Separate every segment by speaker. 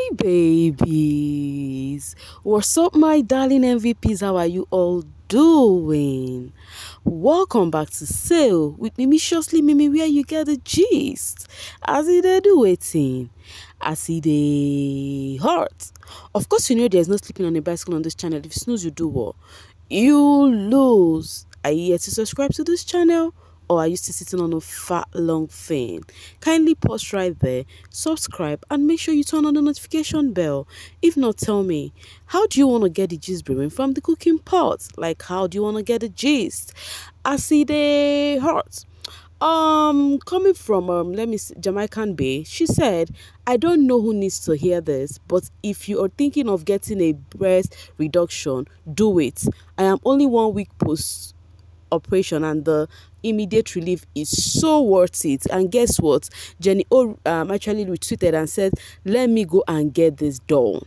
Speaker 1: Hey babies, what's up my darling MVPs? How are you all doing? Welcome back to Sail with Mimiciously Mimi, where you get the gist. As it dey do waiting, as it dey hurt. Of course, you know there's no sleeping on a bicycle on this channel. If you snooze, you do what? You lose. Are you yet to subscribe to this channel? Or are you still sitting on a fat long fan? Kindly pause right there, subscribe, and make sure you turn on the notification bell. If not, tell me, how do you want to get the gist brewing from the cooking pot? Like, how do you want to get the gist? I see the heart. Coming from Jamaican Bay, she said, I don't know who needs to hear this, but if you are thinking of getting a breast reduction, do it. I am only 1 week post operation and the immediate relief is so worth it. And guess what? Jenny O actually retweeted and said, let me go and get this done.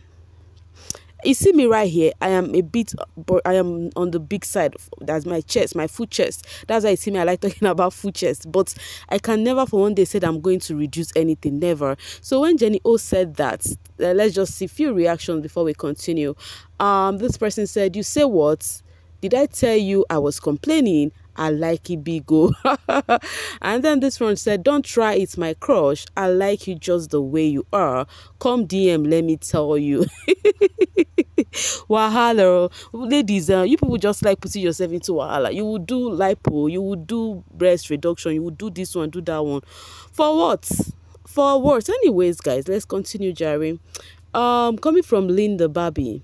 Speaker 1: You see me right here, I am on the big side. That's my chest, my full chest. That's why you see me, I like talking about full chest. But I can never for one day said I'm going to reduce anything, never. So when Jenny O said that, let's just see a few reactions before we continue. This person said, you say what? Did I tell you I was complaining? I like it, bigo. And then this one said, don't try it, my crush. I like you just the way you are. Come DM, let me tell you. Wahala. Ladies, you people just like putting yourself into wahala. You would do lipo, you would do breast reduction, you would do this one, do that one. For what? For what? Anyways, guys, let's continue, Jerry. Coming from Linda Barbie.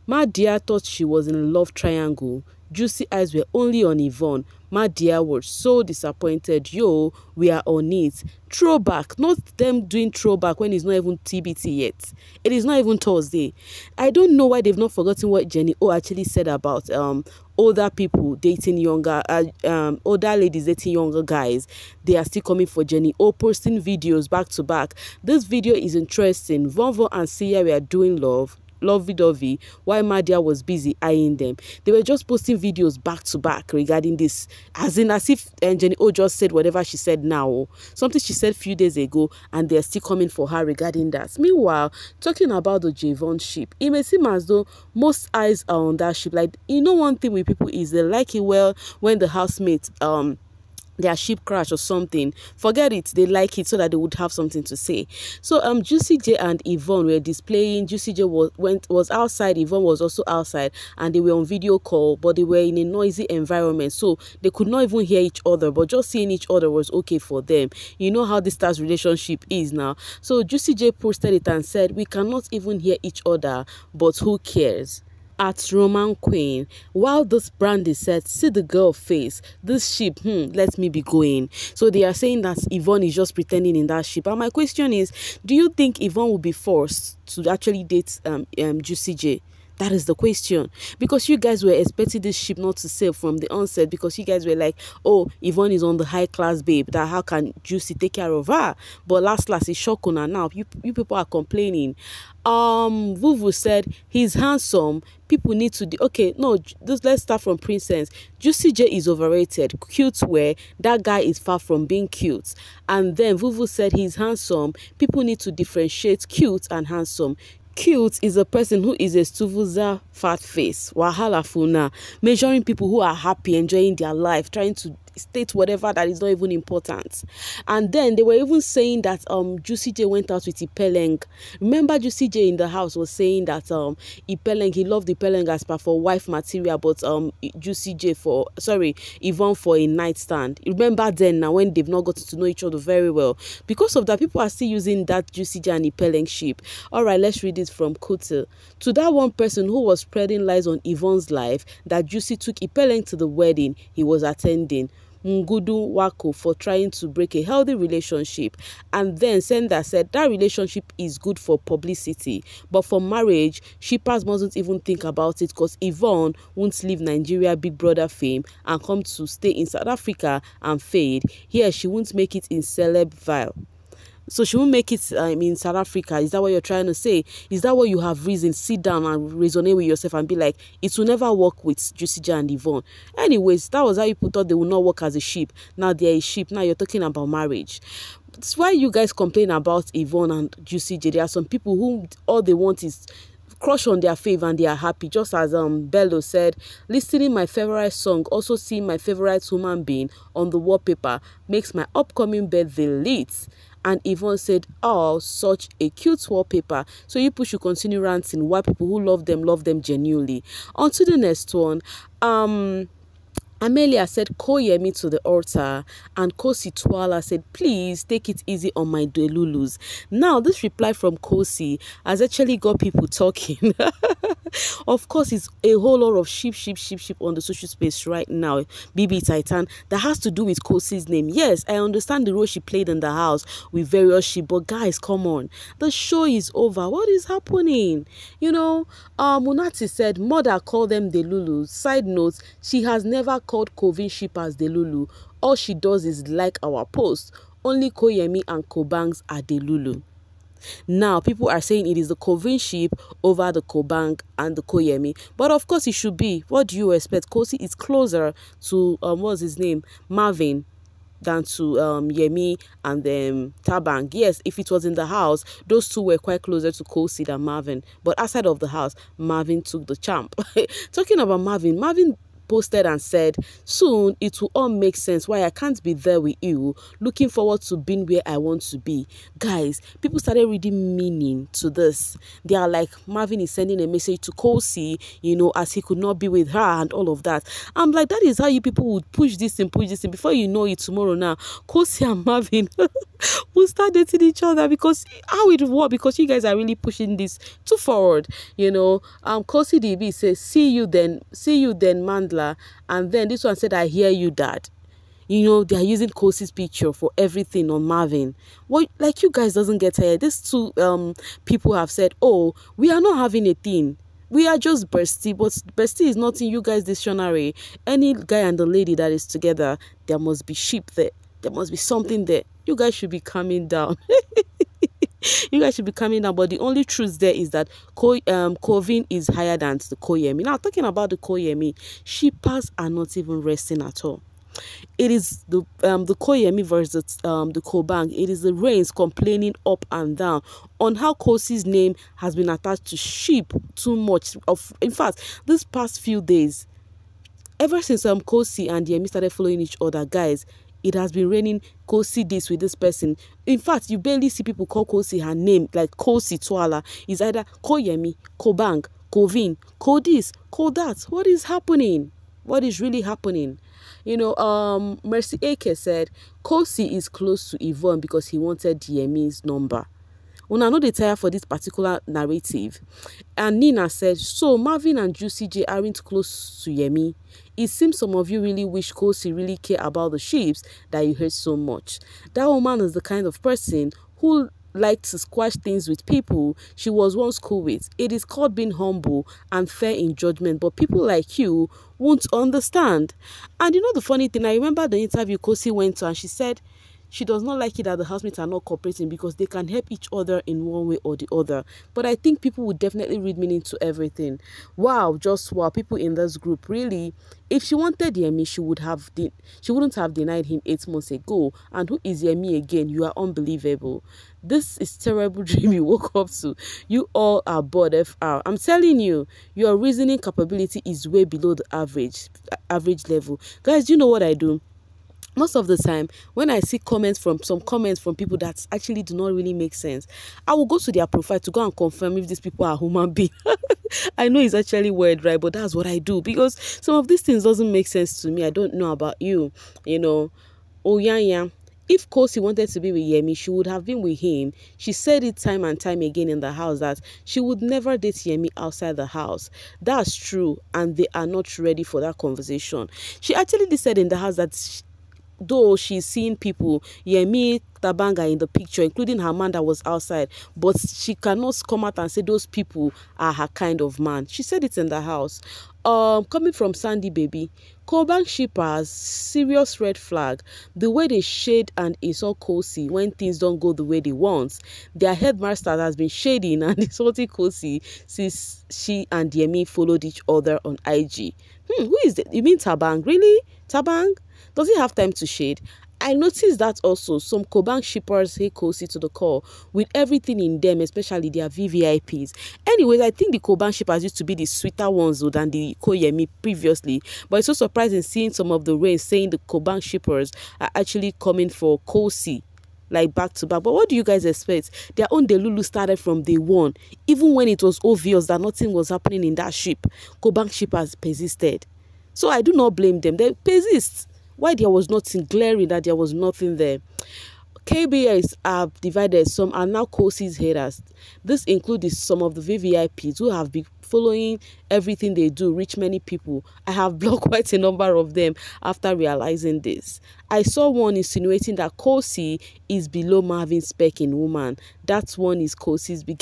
Speaker 1: My dear thought she was in a love triangle. Juicy eyes were only on Yvonne. My dear was so disappointed. Yo, we are on it. Throwback, not them doing throwback when it's not even TBT yet. It is not even Thursday. I don't know why they've not forgotten what Jenny O actually said about older people dating younger, older ladies dating younger guys. They are still coming for Jenny O, posting videos back to back. This video is interesting. Vonvo and Sia were doing lovey-dovey while Madia was busy eyeing them. They were just posting videos back to back regarding this, as if Jenny O just said whatever she said now, something she said a few days ago, and they're still coming for her regarding that. Meanwhile, talking about the Jayvonne ship, it may seem as though most eyes are on that ship. Like, you know, one thing with people is they like it well when the housemates their ship crash or something. Forget it, they like it so that they would have something to say. So Juicy J and Yvonne were displaying. Juicy J was outside, Yvonne was also outside, and they were on video call, but they were in a noisy environment, so they could not even hear each other, but just seeing each other was okay for them. You know how this stars relationship is now. So Juicy J posted it and said, we cannot even hear each other, but who cares? At Roman Queen, while this brand is said, see the girl face, this ship, let me be going. So they are saying that Yvonne is just pretending in that ship. And my question is, do you think Yvonne will be forced to actually date Juicy J? That is the question. Because you guys were expecting this ship not to sail from the onset, because you guys were like, oh, Yvonne is on the high class babe, that how can Juicy take care of her? But last it's shocking her now. You people are complaining. Vuvu said he's handsome. People need to let's start from Princess. Juicy J is overrated. Cute where that guy is far from being cute. And then Vuvu said he's handsome. People need to differentiate cute and handsome. Cute is a person who is a stuvuza fat face, wahala funa, measuring people who are happy, enjoying their life, trying to state whatever that is not even important. And then they were even saying that Juicy J went out with Ipeleng. Remember, Juicy J in the house was saying that Ipeleng, he loved Ipeleng as per for wife material, but Yvonne for a nightstand. Remember then, now when they've not gotten to know each other very well. Because of that, people are still using that Juicy J and Ipeleng ship. All right, let's read it from Kotel. To that one person who was spreading lies on Yvonne's life that Juicy took Ipeleng to the wedding he was attending. Ngudu Wako for trying to break a healthy relationship. And then Senda said that relationship is good for publicity, but for marriage, shippers mustn't even think about it, because Yvonne won't leave Nigeria Big Brother fame and come to stay in South Africa and fade. Here, she won't make it in Celebville. So she won't make it in South Africa. Is that what you're trying to say? Is that what you have reason? Sit down and resonate with yourself and be like, it will never work with Juicy J and Yvonne. Anyways, that was how you thought they would not work as a ship. Now they're a ship. Now you're talking about marriage. It's why you guys complain about Yvonne and Juicy J. There are some people who all they want is crush on their fave and they are happy. Just as Bello said, listening my favorite song, also seeing my favorite human being on the wallpaper makes my upcoming birthday lit. And Yvonne said, oh, such a cute wallpaper. So you should continue ranting why people who love them genuinely. On to the next one. Amelia said, Khoyemi to the altar, and Khosi Twala said, please take it easy on my Delulus. Now, this reply from Khosi has actually got people talking. Of course, it's a whole lot of sheep on the social space right now, BB Titan, that has to do with Khosi's name. Yes, I understand the role she played in the house with various sheep, but guys, come on. The show is over. What is happening? You know, Munati said, mother called them Delulus. Side note, she has never called Khovin sheep as Delulu. All she does is like our post. Only Khoyemi and Khobangs are Delulu. Now, people are saying it is the Khovin sheep over the Khobang and the Khoyemi. But of course, it should be. What do you expect? Khosi is closer to, what's his name? Marvin than to Yemi and Tabang. Yes, if it was in the house, those two were quite closer to Khosi than Marvin. But outside of the house, Marvin took the champ. Talking about Marvin posted and said, soon it will all make sense why I can't be there with you. Looking forward to being where I want to be. Guys, people started reading meaning to this. They are like, Marvin is sending a message to Khosi, you know, as he could not be with her and all of that. I'm like, that is how you people would push this and before you know it, tomorrow now Khosi and Marvin will start dating each other. Because how it work, because you guys are really pushing this too forward, you know. Khosi DB says, see you then Mandla. And then this one said, I hear you, dad. You know, they are using Khosi's picture for everything on Marvin. What, like, you guys doesn't get tired. These two people have said, oh, we are not having a thing. We are just bestie, but bestie is not in you guys' dictionary. Any guy and the lady that is together, there must be sheep there. There must be something there. You guys should be calming down. You guys should be coming down, but the only truth there is that Khovin is higher than the Khoyemi. Now, talking about the Khoyemi, sheepers are not even resting at all. It is the Khoyemi versus the Khobang. It is the rains complaining up and down on how Khosi's name has been attached to sheep too much. In fact, this past few days, ever since Khosi and Yemi started following each other, guys, it has been raining Khosi this with this person. In fact, you barely see people call Khosi her name, like Khosi Twala. It's either Khoyemi, Khobang, Khovin, Khodis, Khodat. What is happening? What is really happening? You know, Mercy Ake said, Khosi is close to Yvonne because he wanted Yemi's number. Una no dey tire for this particular narrative. And Nina said, so Marvin and Juicy J aren't close to Yemi. It seems some of you really wish Khosi really care about the sheep that you hate so much. That woman is the kind of person who liked to squash things with people she was once cool with. It is called being humble and fair in judgment, but people like you won't understand. And you know the funny thing, I remember the interview Khosi went to and she said, she does not like it that the housemates are not cooperating because they can help each other in one way or the other. But I think people would definitely read meaning to everything. Wow, just wow. People in this group, really, if she wanted Yemi, she wouldn't have denied him 8 months ago. And who is Yemi again? You are unbelievable. This is terrible dream you woke up to. You all are bored FR. I'm telling you, your reasoning capability is way below the average level. Guys, do you know what I do? Most of the time, when I see comments from people that actually do not really make sense, I will go to their profile to go and confirm if these people are human beings. I know it's actually weird, right? But that's what I do because some of these things doesn't make sense to me. I don't know about you, you know. Oh, yeah. If Khosi wanted to be with Yemi, she would have been with him. She said it time and time again in the house that she would never date Yemi outside the house. That's true, and they are not ready for that conversation. She actually said in the house that though she's seeing people, Yemi, Tabanga in the picture, including her man that was outside, but she cannot come out and say those people are her kind of man. She said it in the house. Coming from Sandy Baby, Khobang shippers, serious red flag. The way they shade and insult Khosi when things don't go the way they want. Their headmaster has been shading and insulting Khosi since she and Yemi followed each other on IG. Who is that? You mean Tabang? Really? Tabang? Does he have time to shade? I noticed that also some Khobang shippers hate Khosi to the core with everything in them, especially their VVIPs. Anyways, I think the Khobang shippers used to be the sweeter ones though, than the Khoyemi previously. But it's so surprising seeing some of the rains saying the Khobang shippers are actually coming for Khosi, like back to back. But what do you guys expect? Their own Delulu started from day one. Even when it was obvious that nothing was happening in that ship, Khobang shippers persisted. So I do not blame them. They persist. Why there was nothing glaring that there was nothing there. KBS are divided. Some are now Khosi's haters. This includes some of the VVIPs who have been following everything they do, reach many people. I have blocked quite a number of them after realizing this. I saw one insinuating that Khosi is below Marvin's spec in woman. That one is Khosi's big.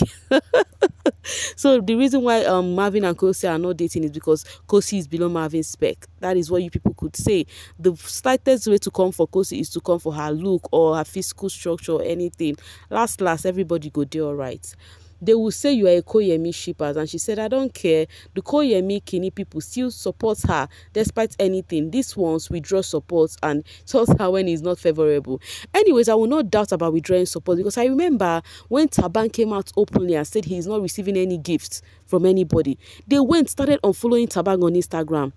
Speaker 1: So the reason why Marvin and Khosi are not dating is because Khosi is below Marvin's spec. That is what you people could say. The slightest way to come for Khosi is to come for her look or her physical structure or anything. Last, everybody go there all right. They will say you are a Khoyemi shipper, and she said, I don't care. The Khoyemi Kini people still support her despite anything. These ones withdraw support and tells her when it's not favorable. Anyways, I will not doubt about withdrawing support, because I remember when Thabang came out openly and said he is not receiving any gifts from anybody, they started unfollowing Thabang on Instagram.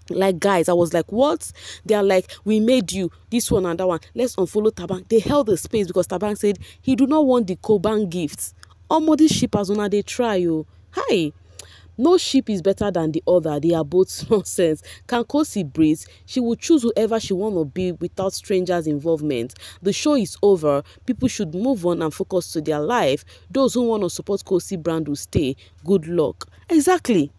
Speaker 1: Like, guys, I was like, what? They are like, we made you this one and that one, let's unfollow Thabang. They held the space because Thabang said he do not want the Khobang gifts. These shippers una they try you. Hi. No ship is better than the other. They are both nonsense. Can Khosi breathe? She will choose whoever she want to be without strangers' involvement. The show is over. People should move on and focus to their life. Those who want to support Khosi brand will stay. Good luck. Exactly.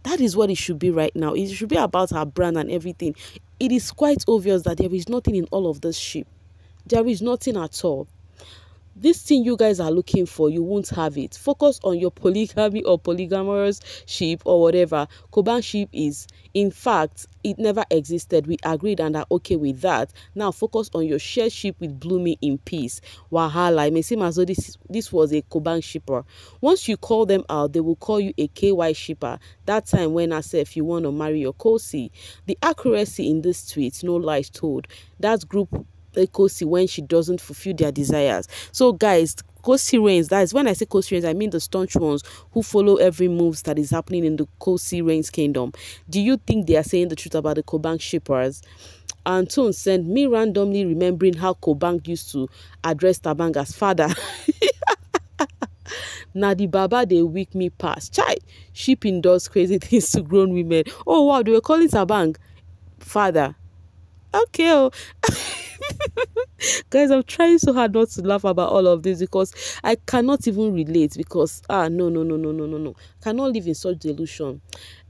Speaker 1: That is what it should be right now. It should be about her brand and everything. It is quite obvious that there is nothing in all of this ship. There is nothing at all. This thing you guys are looking for, you won't have it. Focus on your polygamy or polygamous ship or whatever. Khobang ship is. In fact, it never existed. We agreed and are okay with that. Now focus on your shared ship with blooming in peace. Wahala. It may seem as though this was a Khobang shipper. Once you call them out, they will call you a KY shipper. That time when I say if you want to marry your Khosi. The accuracy in this tweet, no lies told. That group Khosi when she doesn't fulfill their desires. So guys, Khosi reigns. That is when I say Khosi reigns, I mean the staunch ones who follow every move that is happening in the Khosi reigns kingdom. Do you think they are saying the truth about the Khobang shippers? Anton sent me randomly remembering how Khobang used to address Thabang as father. Now the Baba they weak me past. Chai, shipping does crazy things to grown women. Oh wow, they were calling Thabang father. Okay. Oh. Guys, I'm trying so hard not to laugh about all of this because I cannot even relate because no. Cannot live in such delusion.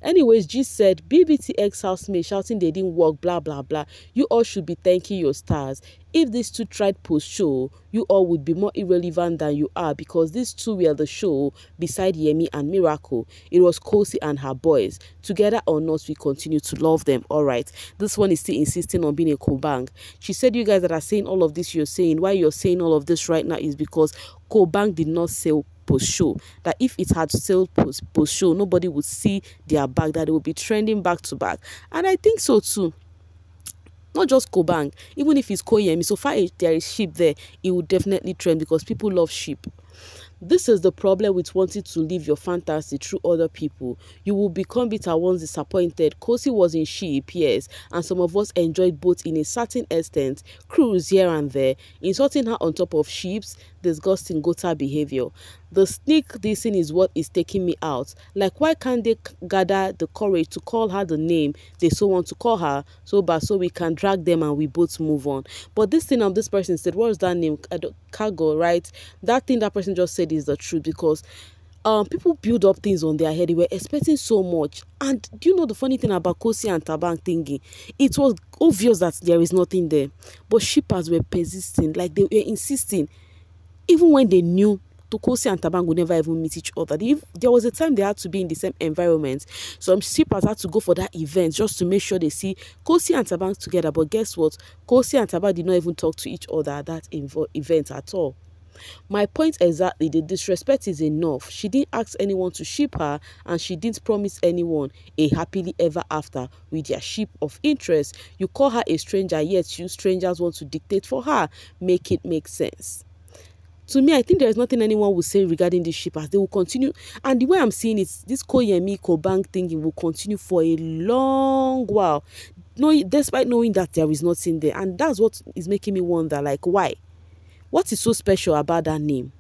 Speaker 1: Anyways, G said BBTX housemate shouting they didn't work, blah blah blah. You all should be thanking your stars. If these two tried post show, you all would be more irrelevant than you are because these two were the show beside Yemi and Miracle. It was Khosi and her boys. Together or not, we continue to love them. All right. This one is still insisting on being a Khobang. She said you guys that are saying all of this you're saying, why you're saying all of this right now is because Khobang did not sell post show. That if it had sold post show, nobody would see their back, that it would be trending back to back. And I think so too. Not just Khobang, even if it's Khoyemi, so far there is sheep there, it will definitely trend because people love sheep. This is the problem with wanting to live your fantasy through other people. You will become bitter once disappointed. Khosi was in sheep, yes, and some of us enjoyed both in a certain extent, cruise here and there, insulting her on top of sheep's disgusting gota behavior. The sneak dissing is what is taking me out. Like, why can't they gather the courage to call her the name they so want to call her so bad so we can drag them and we both move on? But this thing of this person said, what was that name? Cargo, right? That thing that person just said is the truth because people build up things on their head. They were expecting so much. And do you know the funny thing about Khosi and Thabang thinking? It was obvious that there is nothing there. But shippers were persisting, like they were insisting. Even when they knew Khosi and Thabang would never even meet each other. There was a time they had to be in the same environment. Some shippers had to go for that event just to make sure they see Khosi and Thabang together. But guess what? Khosi and Thabang did not even talk to each other at that event at all. My point exactly, the disrespect is enough. She didn't ask anyone to ship her, and she didn't promise anyone a happily ever after with their ship of interest. You call her a stranger, yet you strangers want to dictate for her. Make it make sense. To me, I think there is nothing anyone will say regarding this ship, as they will continue. And the way I'm seeing it, this Khoyemi Khobang thing, it will continue for a long while, despite knowing that there is nothing there. And that's what is making me wonder, like, why? What is so special about that name?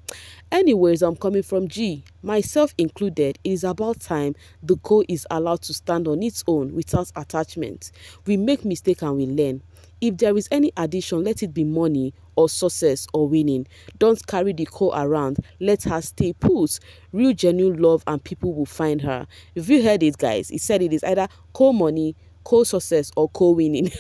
Speaker 1: Anyways, I'm coming from G, myself included. It is about time the co is allowed to stand on its own without attachment. We make mistakes and we learn. If there is any addition, let it be money or success or winning. Don't carry the co around. Let her stay put. Real genuine love and people will find her. If you heard it, guys, it said it is either co money, co-success, or co-winning.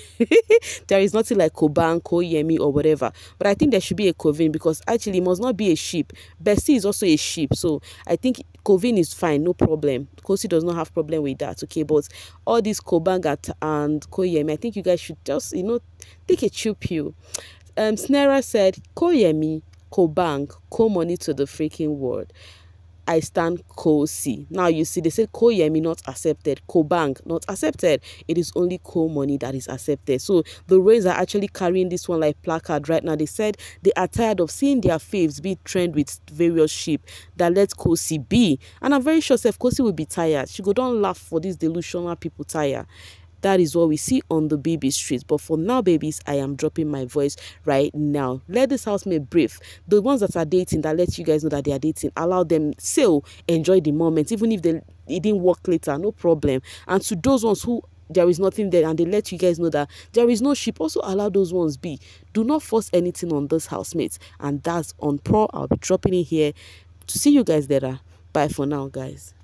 Speaker 1: There is nothing like Khobang, Khoyemi, or whatever. But I think there should be a Khovin, because actually it must not be a sheep. Bessie is also a sheep. So I think Khovin is fine, no problem. Khosi does not have problem with that, okay? But all these Khobang and Khoyemi, I think you guys should just, take a chill pill. Snera said, Khoyemi, Khobang, co-money to the freaking world. I stand Khosi. Now you see, they said Khoyemi not accepted, Khobang not accepted. It is only co-money that is accepted. So the Rains are actually carrying this one like placard right now. They said they are tired of seeing their faves be trend with various sheep, that let Khosi be. And I'm very sure Sef Khosi will be tired. She go don't laugh for these delusional people tire. That is what we see on the baby streets. But for now, babies, I am dropping my voice right now. Let this housemate breathe. The ones that are dating, that let you guys know that they are dating, allow them still enjoy the moment, even if it didn't work later, no problem. And to those ones who there is nothing there and they let you guys know that there is no ship, also allow those ones be. Do not force anything on those housemates. And that's on Pro. I'll be dropping it here. To see you guys later. Bye for now, guys.